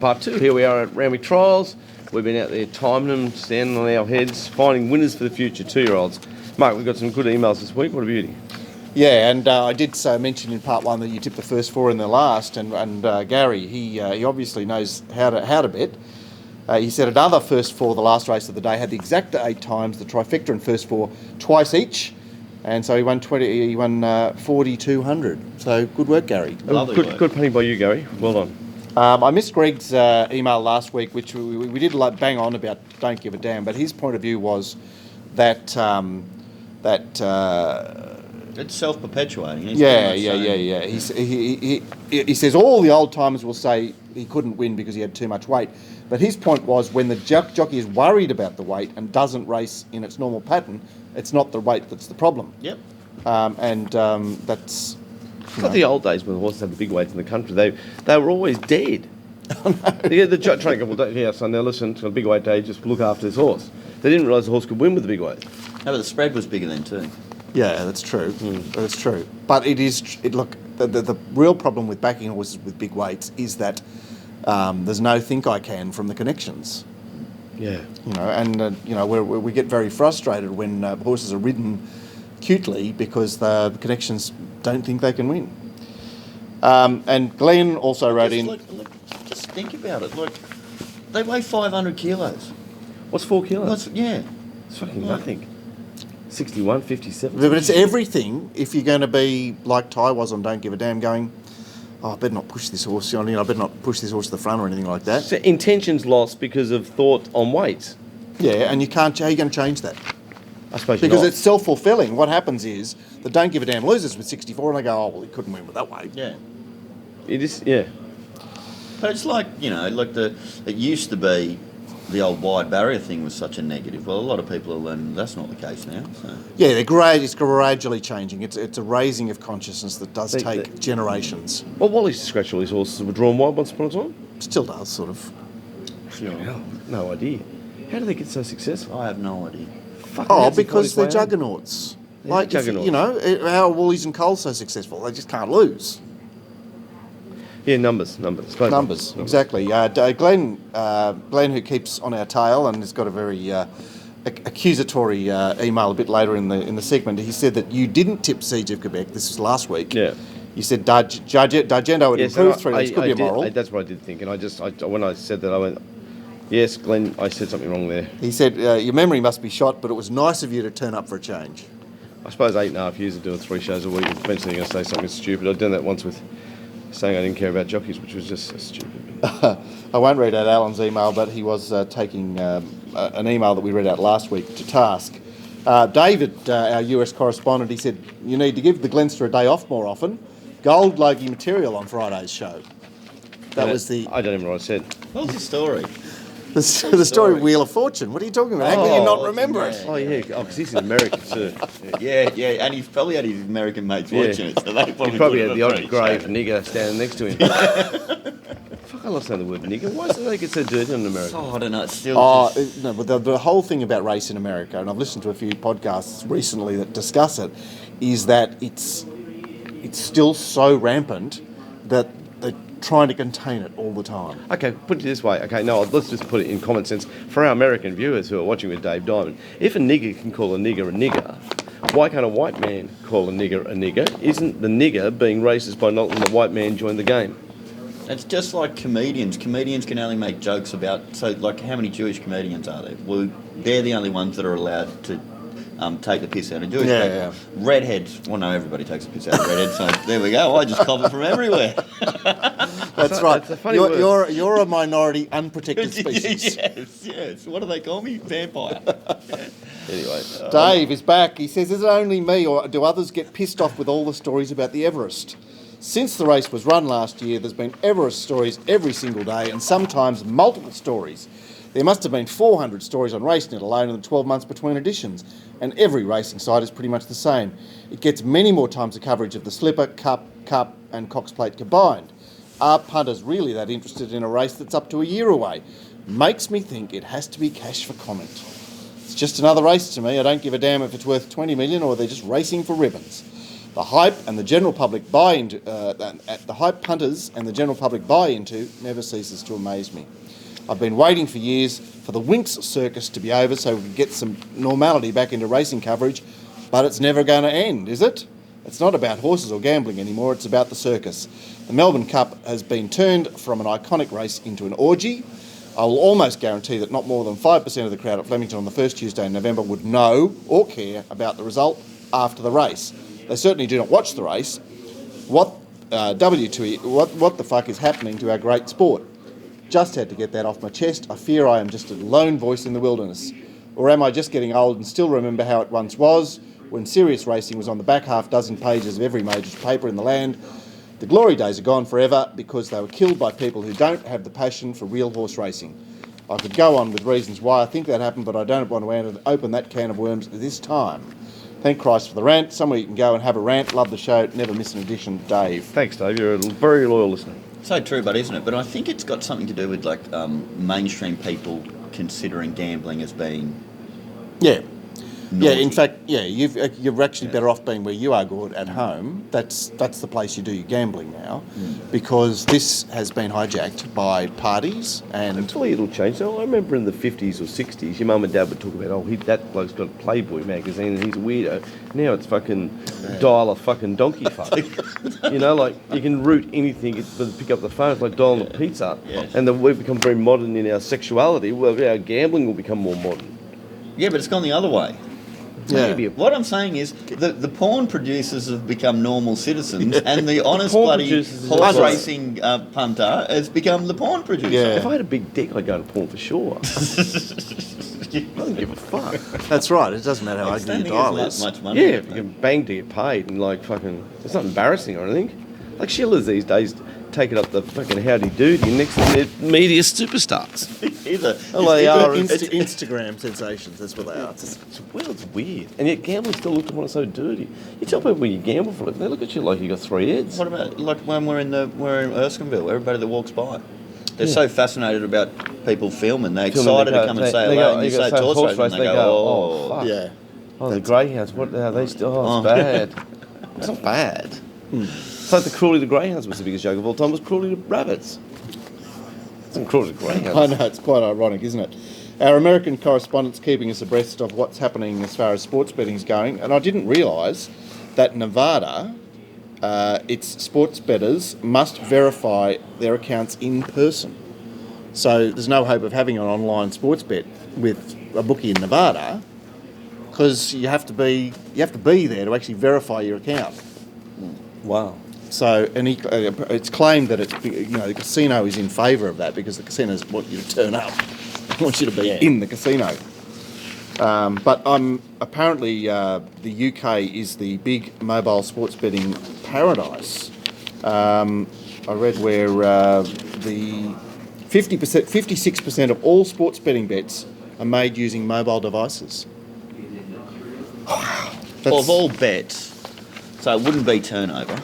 Part 2, here we are at Randwick Trials. We've been out there timing them, standing on our heads, finding winners for the future, 2-year-olds. Mark, we've got some good emails this week. What a beauty. Yeah, and I did mention in part 1 that you tipped the first 4 in the last, and Gary, he obviously knows how to bet. He said another first 4 the last race of the day had the exact 8 times, the trifecta and first 4 twice each, and so he won 4,200. So good work, Gary. Good punting by you, Gary. Well done. I missed Greg's email last week, which we did bang on about don't give a damn, but his point of view was that it's self-perpetuating. Yeah. He says all the old timers will say he couldn't win because he had too much weight, but his point was when the jockey is worried about the weight and doesn't race in its normal pattern, it's not the weight that's the problem. Yep. That's. It's like the old days when the horses had the big weights in the country. They were always dead. The training couple days, yeah, so now listen, to a big weight day, just look after this horse. They didn't realise the horse could win with the big weight. No, but the spread was bigger then too. Yeah, that's true. That's true. But look, the real problem with backing horses with big weights is that there's no think I can from the connections. Yeah. We get very frustrated when horses are ridden cutely because the connections don't think they can win. And Glenn also wrote in... Just think about it. Look, they weigh 500 kilos. What's 4 kilos? Yeah. It's fucking nothing. 61, 57. But it's everything if you're going to be like Ty was on Don't Give a Damn going, I better not push this horse, I better not push this horse to the front or anything like that. So intention's lost because of thought on weights. Yeah, and how are you going to change that? I suppose because it's self-fulfilling. What happens is the Don't Give a Damn loses with 64 and they go, oh, well, he couldn't win with that weight. Yeah. It is, yeah. But it's like, it used to be the old wide barrier thing was such a negative. Well, a lot of people are learning that's not the case now. So. Yeah, it's gradually changing. It's a raising of consciousness that does take generations. Well, Wally used to scratch all his horses were drawn wide once upon a time. Still does, sort of. Hell, no idea. How do they get so successful? I have no idea. Because they're juggernauts. Juggernauts. How are Woolies and Coles so successful? They just can't lose. Yeah, numbers. Numbers, exactly. Glenn, who keeps on our tail and has got a very accusatory email a bit later in the segment. He said that you didn't tip Siege of Quebec. This was last week. Yeah. You said D'Argento had improved 3 weeks. Could be immoral. That's what I did think, and when I said that, I went, yes, Glenn, I said something wrong there. He said, your memory must be shot, but it was nice of you to turn up for a change. I suppose 8.5 years of doing 3 shows a week, eventually you're going to say something stupid. I'd done that once with saying I didn't care about jockeys, which was just stupid. I won't read out Alan's email, but he was taking an email that we read out last week to task. David, our US correspondent, he said, you need to give the Glenster a day off more often. Gold Logie material on Friday's show. I don't even know what I said. What was the story? The story of Wheel of Fortune. What are you talking about? How can you not remember it? Oh, yeah. Oh, because he's in America too. Yeah, and he's probably had his American mates watching it, so they probably had the odd grave nigger standing next to him. Fuck, I love saying the word nigger. Why do they get so dirty in America? Oh, I don't know. It's still. No, but the whole thing about race in America, and I've listened to a few podcasts recently that discuss it, is that it's still so rampant that they're trying to contain it all the time. Okay, put it this way. Okay, no, let's just put it in common sense. For our American viewers who are watching with Dave Diamond, if a nigger can call a nigger, why can't a white man call a nigger a nigger? Isn't the nigger being racist by not letting the white man join the game? It's just like comedians. Comedians can only make jokes about... So, like, how many Jewish comedians are there? Well, they're the only ones that are allowed to take the piss out of Jewish people. Yeah. Redheads, well, no, everybody takes the piss out of redheads, so there we go. I just cop it from everywhere. That's right. You're a minority, unprotected species. Yes. What do they call me? Vampire. Yeah. Anyway. Dave is back. He says, is it only me or do others get pissed off with all the stories about the Everest? Since the race was run last year, there's been Everest stories every single day and sometimes multiple stories. There must have been 400 stories on RaceNet alone in the 12 months between editions, and every racing site is pretty much the same. It gets many more times the coverage of the Slipper, Cup, and Cox Plate combined. Are punters really that interested in a race that's up to a year away? Makes me think it has to be cash for comment. It's just another race to me. I don't give a damn if it's worth 20 million or they're just racing for ribbons. The hype and the general public buy into the hype punters and the general public buy into never ceases to amaze me. I've been waiting for years for the Winx circus to be over so we can get some normality back into racing coverage, but it's never going to end, is it? It's not about horses or gambling anymore, it's about the circus. The Melbourne Cup has been turned from an iconic race into an orgy. I will almost guarantee that not more than 5% of the crowd at Flemington on the first Tuesday in November would know or care about the result after the race. They certainly do not watch the race. What the fuck is happening to our great sport? Just had to get that off my chest. I fear I am just a lone voice in the wilderness. Or am I just getting old and still remember how it once was, when serious racing was on the back half dozen pages of every major paper in the land? The glory days are gone forever because they were killed by people who don't have the passion for real horse racing. I could go on with reasons why I think that happened, but I don't want to open that can of worms this time. Thank Christ for the rant. Somewhere you can go and have a rant. Love the show. Never miss an edition. Dave. Thanks, Dave. You're a very loyal listener. So true, but isn't it? But I think it's got something to do with like mainstream people considering gambling as being Yeah. Yeah, naughty. in fact, yeah, you're actually better off being where you are, Gord, at home. That's the place you do your gambling now, because this has been hijacked by parties and... Hopefully it'll change. So I remember in the 50s or 60s, your mum and dad would talk about, that bloke's got a Playboy magazine and he's a weirdo. Now it's fucking dial a fucking donkey fuck. You know, like you can route anything, pick up the phone, it's like dialing a pizza. Yeah. And then we've become very modern in our sexuality. Well, our gambling will become more modern. Yeah, but it's gone the other way. Yeah. Maybe What I'm saying is the porn producers have become normal citizens and the honest porn bloody producers horse is- racing punter has become the porn producer. Yeah. If I had a big dick, I'd go to porn for sure. I don't give a fuck. That's right, it doesn't matter how ugly your Standing dial is is. much money. Yeah, if you can bang to get paid and like fucking, it's not embarrassing or anything. Like Sheila's these days taking up the fucking howdy doody next to their media superstars. Either. Oh, they are. Instagram sensations, that's what they are. It's weird. And yet gambling still looked upon it so dirty. You tell people when you gamble for it, they look at you like you got three heads. What about like when we're in Erskineville? Everybody that walks by, they're so fascinated about people filming. They're excited to come and say hello. And you say horse race, and they go, oh, fuck. Yeah. Oh, the greyhounds, what are they still? Oh, it's bad. It's not bad. It's like the cruelty to greyhounds was the biggest joke of all time, was cruelty to rabbits. It's not cruelty to greyhounds. I know, it's quite ironic, isn't it? Our American correspondent's keeping us abreast of what's happening as far as sports betting is going, and I didn't realise that Nevada, its sports bettors must verify their accounts in person. So there's no hope of having an online sports bet with a bookie in Nevada, because you have to be there to actually verify your account. Wow. So, and it's claimed that the casino is in favour of that because the casinos want you to turn up, they want you to be in the casino. But apparently the UK is the big mobile sports betting paradise. I read where the 56% of all sports betting bets are made using mobile devices. Wow. of all bets, so it wouldn't be turnover.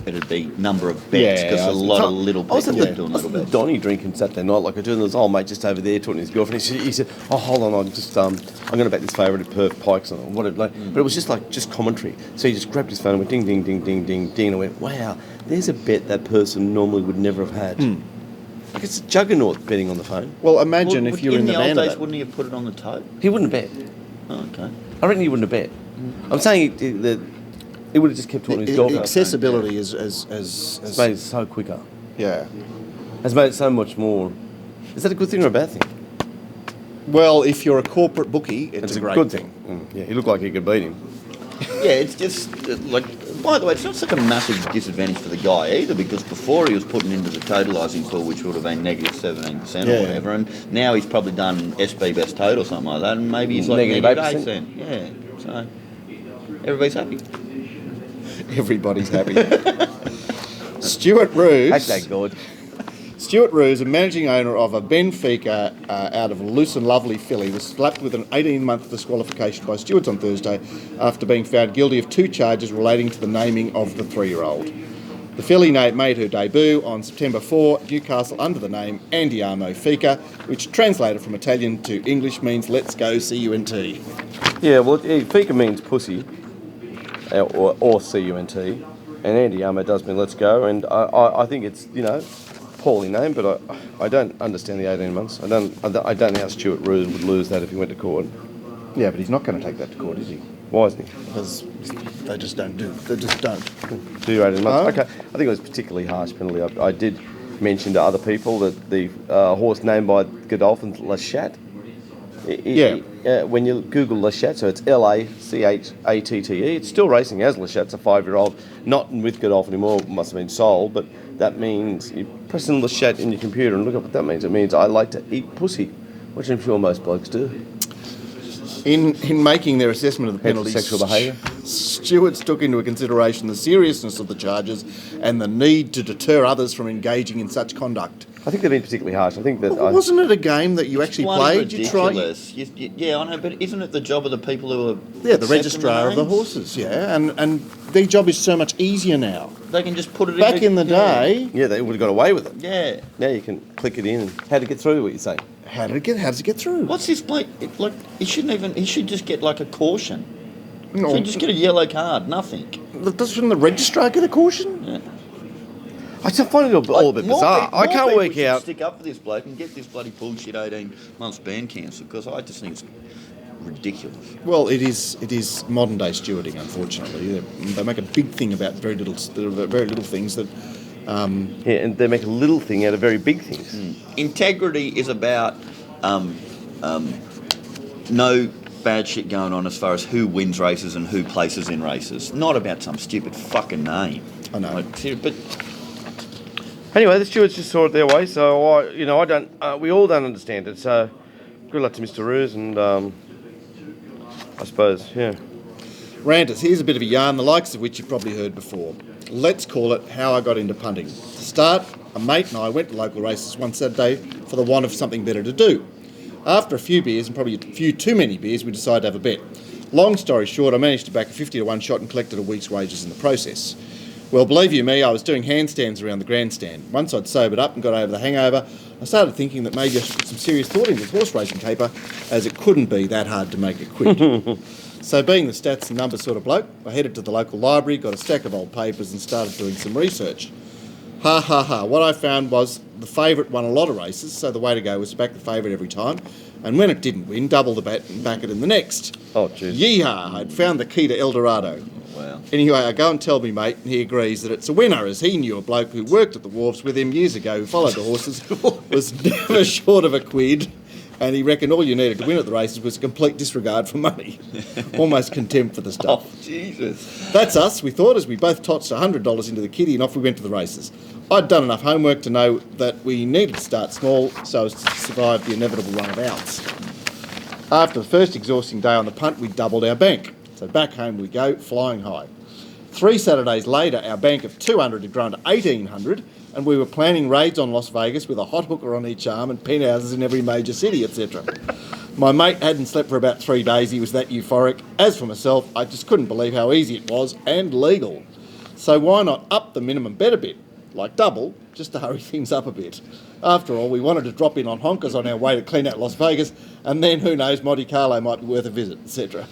It'd be number of bets because a lot of little I was people at doing the little bets. Donny drinking Saturday night like I do, and there's an old mate just over there talking to his girlfriend. He said, "Oh, hold on, I'm going to bet this favourite at Perth Pikes or whatever." But it was just commentary. So he just grabbed his phone and went ding, ding, ding, ding, ding, ding, and I went, "Wow, there's a bet that person normally would never have had." Like it's a juggernaut betting on the phone. Well, imagine if you were in the old van. days, wouldn't he have put it on the tote? He wouldn't have bet. Oh, okay. I reckon he wouldn't have bet. I'm saying that he would have just kept talking to his girlfriend. Accessibility It's as made it so quicker. yeah. It's made it so much more. Is that a good thing or a bad thing? Well, if you're a corporate bookie, it's a great good thing. Yeah, he looked like he could beat him. Yeah, it's just like. By the way, it's not such a massive disadvantage for the guy either, because before he was putting into the totalising pool, which would have been negative 17% Yeah. or whatever, and now he's probably done SB best total or something like that, and maybe he's like Negative negative 8%. 8%. Yeah, so everybody's happy. Everybody's happy. Stuart Roos. Hashtag God. Stuart Roos, a managing owner of a Benfica out of Loose and Lovely filly, was slapped with an 18-month disqualification by stewards on Thursday after being found guilty of 2 charges relating to the naming of the 3-year-old. The filly made her debut on September 4 at Newcastle under the name Andiamo Fica, which translated from Italian to English means let's go CUNT. Yeah, well, Fika means pussy. or CUNT. And Andy Armour does mean let's go. And I think it's, poorly named, but I don't understand the 18 months. I don't know how Stuart Roos would lose that if he went to court. Yeah, but he's not going to take that to court, is he? Why isn't he? Because they just don't do. They just don't. Do 18 months? Oh. Okay. I think it was a particularly harsh penalty. I did mention to other people that the horse named by Godolphin, La Chatte. When you Google La Chatte, so it's LACHATTE, it's still racing as La Chatte. It's a 5-year-old, not with Godolphin anymore, must have been sold, but that means you press in La Chatte in your computer and look up what that means. It means I like to eat pussy, which I'm sure most blokes do. In making their assessment of the penalty, Sexual behaviour. Stewards took into consideration the seriousness of the charges and the need to deter others from engaging in such conduct. I think they've been particularly harsh. I think that Wasn't it a game that you actually played? Ridiculous. Yeah, I know, but isn't it the job of the people who are... The registrar of the horses, and their job is so much easier now. They can just put it Back in the day, they would have got away with it. Yeah. Now you can click it in and how to get through what you say. how does it get through? What's this bloke... he should just get like a caution. No, He should just get a yellow card, nothing. doesn't the registrar get a caution? Yeah. I just find it all a bit bizarre. I can't work out. Stick up for this bloke and get this bloody bullshit 18 months ban cancelled because I just think it's ridiculous. Well, it is modern day stewarding. Unfortunately, they make a big thing about very little things that. And they make a little thing out of very big things. Integrity is about no bad shit going on as far as who wins races and who places in races. Not about some stupid fucking name. I know. But Anyway, the stewards just saw it their way, so I don't. We all don't understand it. So, good luck to Mr. Roos, and I suppose, yeah. Ranters, here's a bit of a yarn, the likes of which you've probably heard before. Let's call it how I got into punting. To start, a mate and I went to local races one Saturday for the want of something better to do. After a few beers, and probably a few too many beers, we decided to have a bet. Long story short, I managed to back a 50-1 shot and collected a week's wages in the process. Well, believe you me, I was doing handstands around the grandstand. Once I'd sobered up and got over the hangover, I started thinking that maybe I should put some serious thought into horse racing caper, as it couldn't be that hard to make it quick. So being the stats and numbers sort of bloke, I headed to the local library, got a stack of old papers and started doing some research. What I found was the favourite won a lot of races, so the way to go was to back the favourite every time, and when it didn't win, double the bet and back it in the next. Oh, jeez. Yeehaw, I'd found the key to El Dorado. wow. Anyway, I go and tell me mate, and he agrees that it's a winner, as he knew a bloke who worked at the wharfs with him years ago who followed the horses, was never short of a quid, and he reckoned all you needed to win at the races was a complete disregard for money. Almost contempt for the stuff. Oh, Jesus. That's us, we thought, as we both tossed $100 into the kitty and off we went to the races. I'd done enough homework to know that we needed to start small so as to survive the inevitable run of outs. After the first exhausting day on the punt, we doubled our bank. So back home we go, flying high. 3 Saturdays later, our bank of 200 had grown to 1,800, and we were planning raids on Las Vegas with a hot hooker on each arm and penthouses in every major city, etc. My mate hadn't slept for about 3 days, he was that euphoric. As for myself, I just couldn't believe how easy it was, and legal. So why not up the minimum bet a bit? Like double, just to hurry things up a bit. After all, we wanted to drop in on honkers on our way to clean out Las Vegas, and then who knows, Monte Carlo might be worth a visit, etc.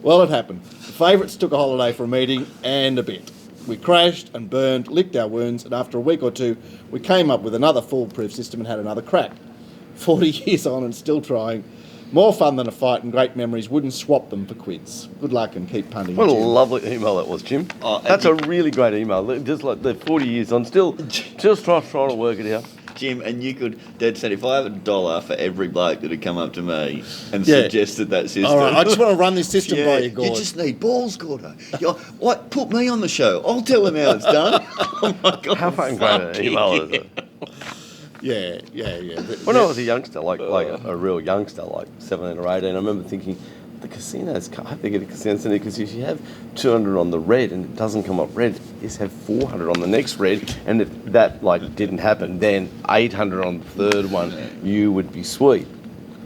Well, it happened. The favourites took a holiday for a meeting and a bet. We crashed and burned, licked our wounds, and after a week or two, we came up with another foolproof system and had another crack. 40 years on and still trying. More fun than a fight and great memories. Wouldn't swap them for quids. Good luck and keep punting. What a Jim. lovely email that was, Jim. Oh, That's a really great email. Just like the 40 years on, still trying to work it out. Jim, and you could, Dad said, if I have $1 for every bloke that had come up to me and Yeah. suggested that system. All right, I just want to run this system by you, you Gord. just need balls, Gordo. What? Put me on the show. I'll tell him how it's done. Oh my God. How fucking great an email is it? Yeah. When I was a youngster, like a real youngster, like 17 or 18, I remember thinking, the casinos, I hope they get a casino in there, because if you have 200 on the red and it doesn't come up red, you just have 400 on the next red, and if that didn't happen, then 800 on the third one, you would be sweet.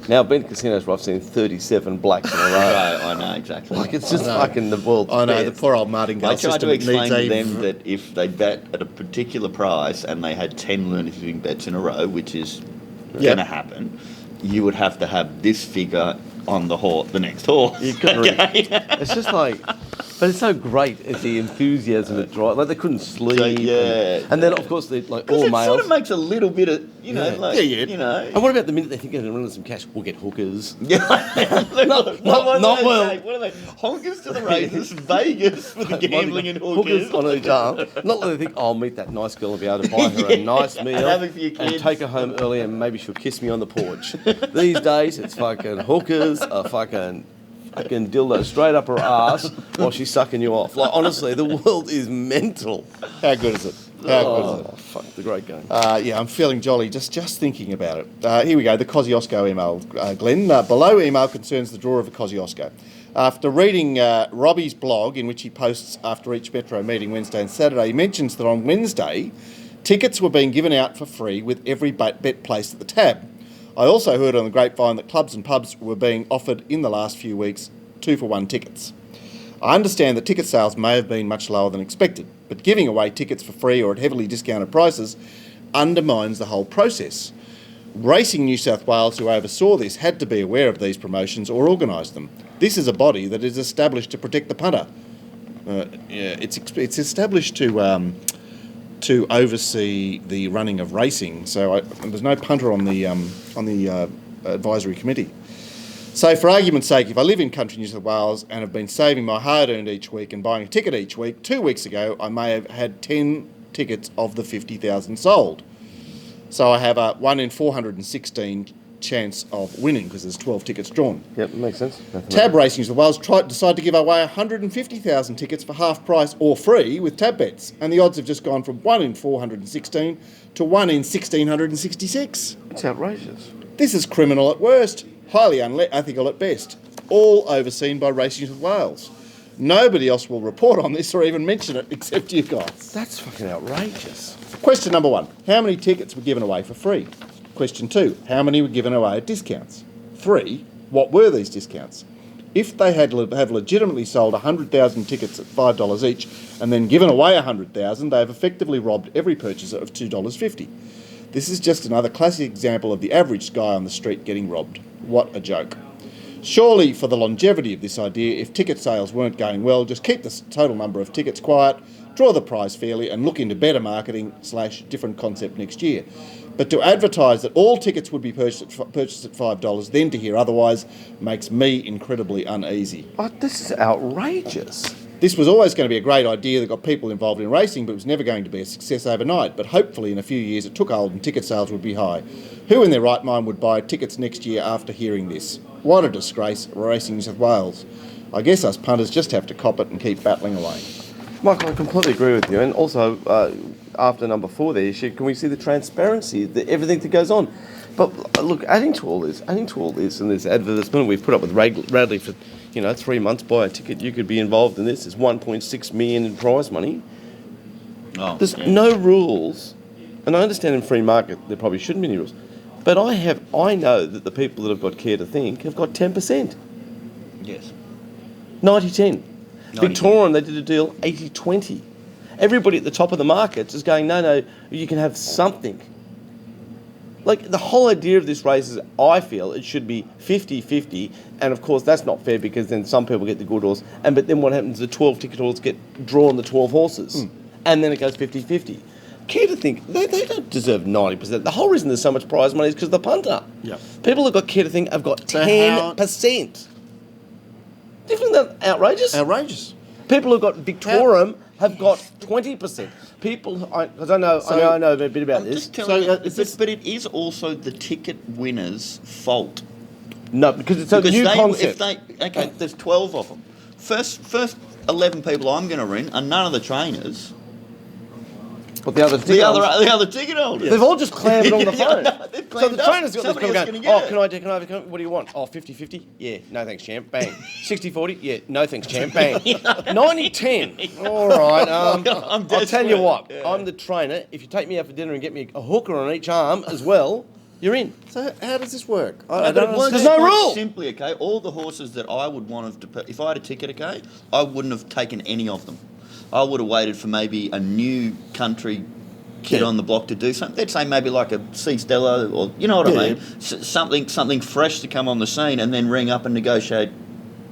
Now I've been to casinos where I've seen 37 blacks in a row. Right, I know exactly. Like it's just fucking the world's I know, best. the poor old martingale I tried system to explain to needs them that if they bet at a particular price and they had 10 lunatic bets in a row, which is going to happen, you would have to have this figure on the next horse. You couldn't really, it's just like But it's so great. It's the enthusiasm that drives. Like they couldn't sleep. yeah. And then of course they like all It males. sort of makes a little bit of, you know, Yeah. like, Yeah. you know. And what about the minute they think they're going to run some cash? We'll get hookers. Yeah. Not well. What are they? Honkers to the races, Vegas for the gambling and hookers. on each arm. Not that they think, oh, I'll meet that nice girl and be able to buy her a nice meal And have it for your and kids. take her home early and maybe she'll kiss me on the porch. These days, it's fucking hookers, a fucking dildo straight up her ass while she's sucking you off. Like, honestly, the world is mental. How good is it? How good is it? Oh, fuck, the great game. Yeah, I'm feeling jolly just thinking about it. Here we go, the Kosciuszko email, Glenn. Below email concerns the draw of a Kosciuszko. After reading Robbie's blog, in which he posts after each Metro meeting Wednesday and Saturday, he mentions that on Wednesday, tickets were being given out for free with every bet placed at the tab. I also heard on the grapevine that clubs and pubs were being offered in the last few weeks 2-for-1 tickets. I understand that ticket sales may have been much lower than expected, but giving away tickets for free or at heavily discounted prices undermines the whole process. Racing New South Wales, who oversaw this, had to be aware of these promotions or organise them. This is a body that is established to protect the punter. It's established to oversee the running of racing. So there's no punter on the advisory committee. So for argument's sake, if I live in country New South Wales and have been saving my hard-earned each week and buying a ticket each week, 2 weeks ago I may have had 10 tickets of the 50,000 sold. So I have a 1 in 416 chance of winning because there's 12 tickets drawn. Yep, makes sense. Tab Racing New South Wales decided to give away 150,000 tickets for half price or free with tab bets, and the odds have just gone from 1 in 416 to 1 in 1,666. It's outrageous. This is criminal at worst, highly unethical at best, all overseen by Racing New South Wales. Nobody else will report on this or even mention it except you guys. That's fucking outrageous. Question number 1. How many tickets were given away for free? Question 2. How many were given away at discounts? 3. What were these discounts? If they have legitimately sold 100,000 tickets at $5 each and then given away 100,000, they have effectively robbed every purchaser of $2.50. This is just another classic example of the average guy on the street getting robbed. What a joke. Surely, for the longevity of this idea, if ticket sales weren't going well, just keep the total number of tickets quiet, draw the price fairly, and look into better marketing / different concept next year. But to advertise that all tickets would be purchased at $5, then to hear otherwise, makes me incredibly uneasy. Oh, this is outrageous. This was always going to be a great idea that got people involved in racing, but it was never going to be a success overnight. But hopefully in a few years it took hold and ticket sales would be high. Who in their right mind would buy tickets next year after hearing this? What a disgrace, Racing New South Wales. I guess us punters just have to cop it and keep battling away. Michael, I completely agree with you. And also, after number 4 there, can we see the transparency, everything that goes on? But look, adding to all this, and this advertisement we've put up with Radley for 3 months, buy a ticket, you could be involved in this. There's 1.6 million in prize money. Oh, There's yeah. no rules, and I understand in free market there probably shouldn't be any rules. But I know that the people that have got care to think have got 10%. Yes. 90-10. 90-10. Victorian, they did a deal 80-20. Everybody at the top of the markets is going, no, you can have something. Like, the whole idea of this race is, I feel, it should be 50-50, and of course that's not fair because then some people get the good horse, but then what happens, the 12 ticket horses get drawn the 12 horses, and then it goes 50-50. Care to think, they don't deserve 90%. The whole reason there's so much prize money is because of the punter. Yep. People who've got care to think have got So 10%. Do you think that outrageous? Outrageous. People who've got Victorium have got 20%. People, because I know a bit about I'm this. just telling you, is this- but it is also the ticket winner's fault. No, because it's a new concept. There's 12 of them. First 11 people I'm going to ring are none of the trainers. But the other The other ticket holders. they've all just clambered on the phone. No, they've So clammed the up. trainer's got this Somebody people else going, gonna get can I, what do you want? Oh, 50-50? Yeah, no thanks, champ. Bang. 60-40? Yeah, no thanks, champ. Bang. 90-10. All right. I'm I'll desperate. tell you what, Yeah. I'm the trainer. If you take me out for dinner and get me a hooker on each arm as well, you're in. So how does this work? No, but it works There's no quite rule. Simply, okay, all the horses that I would want to, if I had a ticket, okay, I wouldn't have taken any of them. I would have waited for maybe a new country kid on the block to do something. Let's say maybe like a C Stella, or you know what I mean, something fresh to come on the scene, and then ring up and negotiate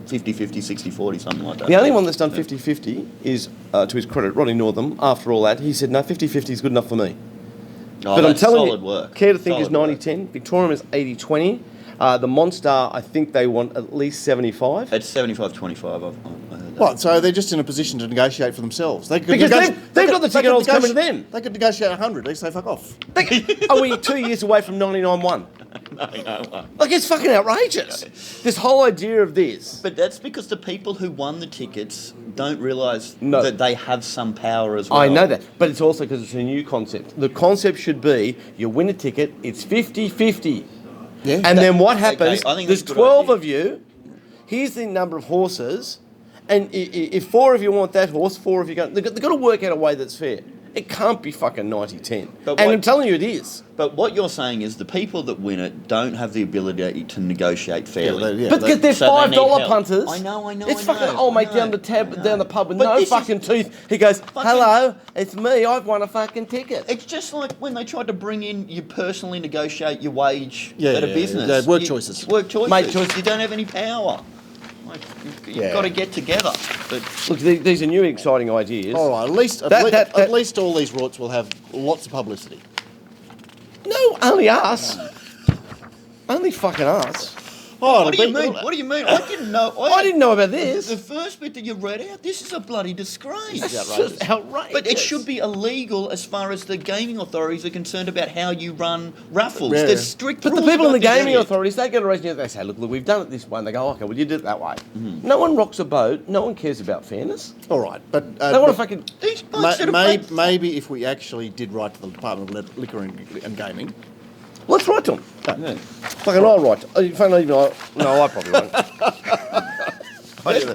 50-50, 60-40, something like that. The only one that's done 50-50 is, to his credit, Rodney Northam. After all that, he said, no, 50-50 is good enough for me. Oh, But I'm that's telling solid you, work. Care to Think Solid is work. 90-10. Victorian is 80-20. The Monster, I think they want at least 75. It's 75-25. I've heard that. What? So they're just in a position to negotiate for themselves. They could Because negoti- they've they got the could- they ticket could odds coming to negoti- them. They could negotiate 100. They say fuck off. Are we 2 years away from 99-1? No. Like, it's fucking outrageous. This whole idea of this. But that's because the people who won the tickets don't realise No. that they have some power as well. I know that, but it's also because it's a new concept. The concept should be you win a ticket, it's 50-50. Yeah. And then what happens, Okay, I think there's that's a good 12 idea. of you, here's the number of horses, and if 4 of you want that horse, 4 of you go, they've got to work out a way that's fair. It can't be fucking 90-10. But And what- I'm telling you it is. But what you're saying is the people that win it don't have the ability to negotiate fairly. But they're so they need $5 help. punters. I know. It's I fucking know, old mate I know, down the pub with But no this is- fucking teeth. He goes, hello, it's me, I've won a fucking ticket. It's just like when they tried to bring in you personally negotiate your wage Yeah, at a yeah, business. yeah, work choices. Work choices. Mate choices. You don't have any power. Like, you've Yeah. got to get together. But Look, these are new exciting ideas. All right. At least, That- at least all these rorts will have lots of publicity. No, only us. Only fucking us. Oh, what do you mean? What do you mean? I didn't know. I didn't know about The this. first bit that you read out, this is a bloody disgrace. This is It's outrageous. just outrageous. But it should be illegal as far as the gaming authorities are concerned about how you run raffles. Yeah. There's strict But the rules people in the about this gaming area. authorities, they get arrested. They say, look, we've done it this way. And they go, okay, well, you did it that way. No one rocks a boat. No one cares about fairness. All right, but They want to fucking... These blokes should have paid- maybe if we actually did write to the Department of Liquor and Gaming. Let's write to them. Yeah. Fucking I'll write. In fact, even I... No, I probably won't.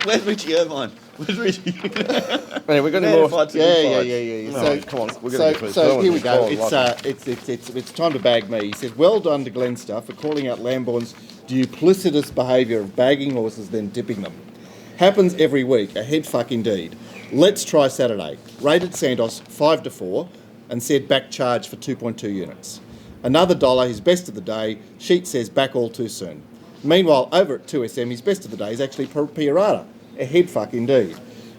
Where's Richie Irvine? Where's Richie? Anyway, we've got any Man, more... fights are Yeah, good yeah, fights. yeah, yeah. No, So come on, we're gonna get through this. I so don't here want we to go. be quiet. It's time to bag me. He says, well done to Glenster for calling out Lambourne's duplicitous behaviour of bagging horses then tipping them. Happens every week. A head fuck indeed. Let's try Saturday. Rated Santos 5-4 and said back charge for 2.2 units. Another dollar, his best of the day. Sheet says back all too soon. Meanwhile, over at 2SM, his best of the day is actually Piarata. A head fuck indeed.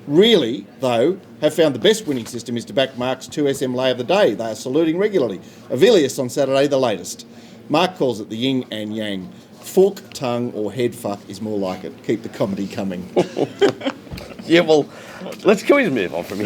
Really, though, have found the best winning system is to back Mark's 2SM lay of the day. They are saluting regularly. Avilius on Saturday, the latest. Mark calls it the yin and yang. Fork, tongue, or head fuck is more like it. Keep the comedy coming. Yeah, well, can we just move on from here?